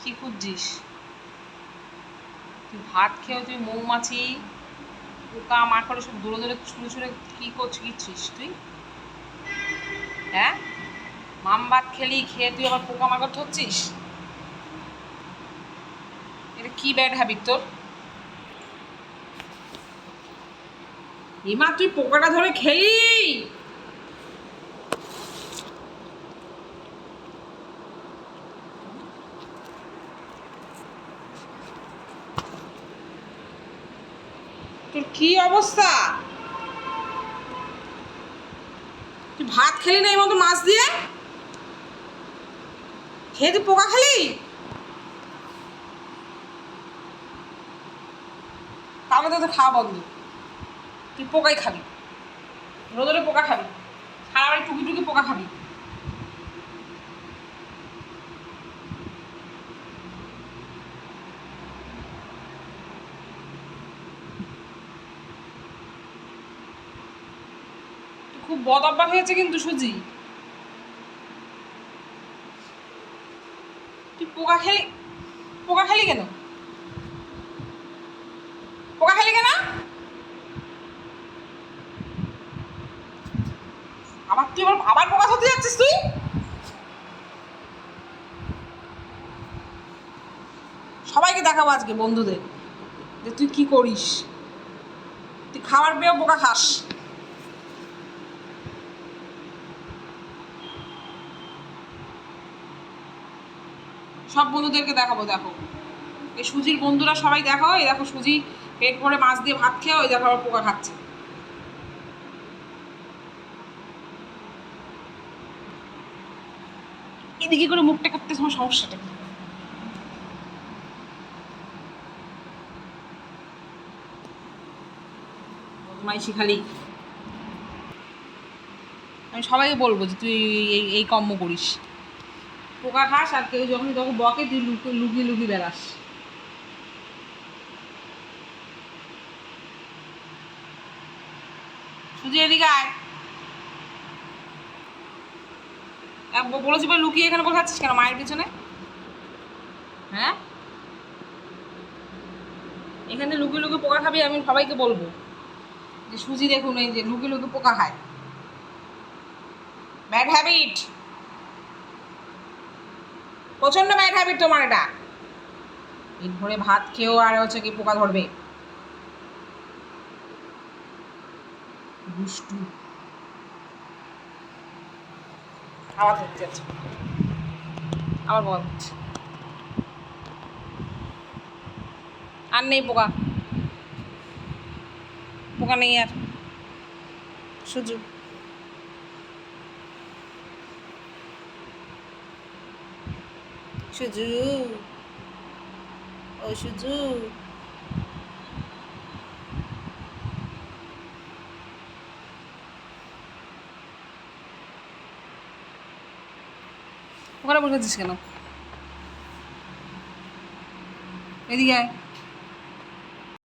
কি খুঁজছিস তুই? ভাত খেয়ে তুই মৌমাছি পোকা মাকড়ে সব দূরে দূরে ছুঁড়ে ছুঁড়ে কি করছিস তুই? হ্যাঁ, মাম ভাত খেয়ে তুই আবার পোকা মাকড় ধরছিস? এটা কি ব্যাড হ্যাবিট তোর? এমা তুই পোকাটা ধরে খেলি? তোর কি অবস্থা? তুই ভাত খেলি না এই মতো মাছ দিয়ে? খেয়ে তুই পোকা খেলি? তাহলে তো খাওয়া বন্ধ। তুই পোকাই খাবি, রোদরে পোকা খাবি, সারা বাড়ি টুকি টুকি পোকা খাবি। খুব বদ অভ্যাস হয়েছে কিন্তু সুজি। তুই পোকা খেলি কেন? পোকা খেলি কেন? তুই আবার পোকা ধরতে যাচ্ছিস তুই? সবাইকে দেখাবো আজকে, বন্ধুদের, যে তুই কি করিস। তুই খাবার পেয়েও পোকা খাস। সব বন্ধুদেরকে দেখাবো। দেখো এই সুজির বন্ধুরা সবাই দেখো, এই দেখো সুজি পেট ভরে মাছ দিয়ে ভাত খেয়ে ওই দেখো আবার পোকা খাচ্ছে। এদিকে করে মুখটা করতে তোমার সমস্যাটা কি? বদমাইশি খালি। আমি সবাইকে বলবো যে তুই এই কর্ম করিস, পোকা খাস, আর কেউ যখন তখন বকে তুই লুকিয়ে লুকিয়ে বেড়াস। সুজি এদিকে আয়। বলেছি বলে লুকিয়ে এখানে বসে আছিস কেন মায়ের পিছনে? হ্যাঁ, এখানে লুকিয়ে লুকিয়ে পোকা খাবি? আমি সবাইকে বলবো যে সুজি দেখুন এই যে লুকিয়ে লুকিয়ে পোকা খায়। ব্যাড হ্যাবিট, প্রচন্ড ব্যাড হ্যাবিট তোমার এটা। পেট ভরে ভাত খেয়েও আর হচ্ছে কি পোকা ধরবে? দুষ্টু। আবার ধরতে যাচ্ছে, আবার পোকা ধরছে। আর নেই পোকা, পোকা নেই আর। সুজু সুজু ও সুজু, ওখানে বসে আছিস কেন? এদিকে আয়।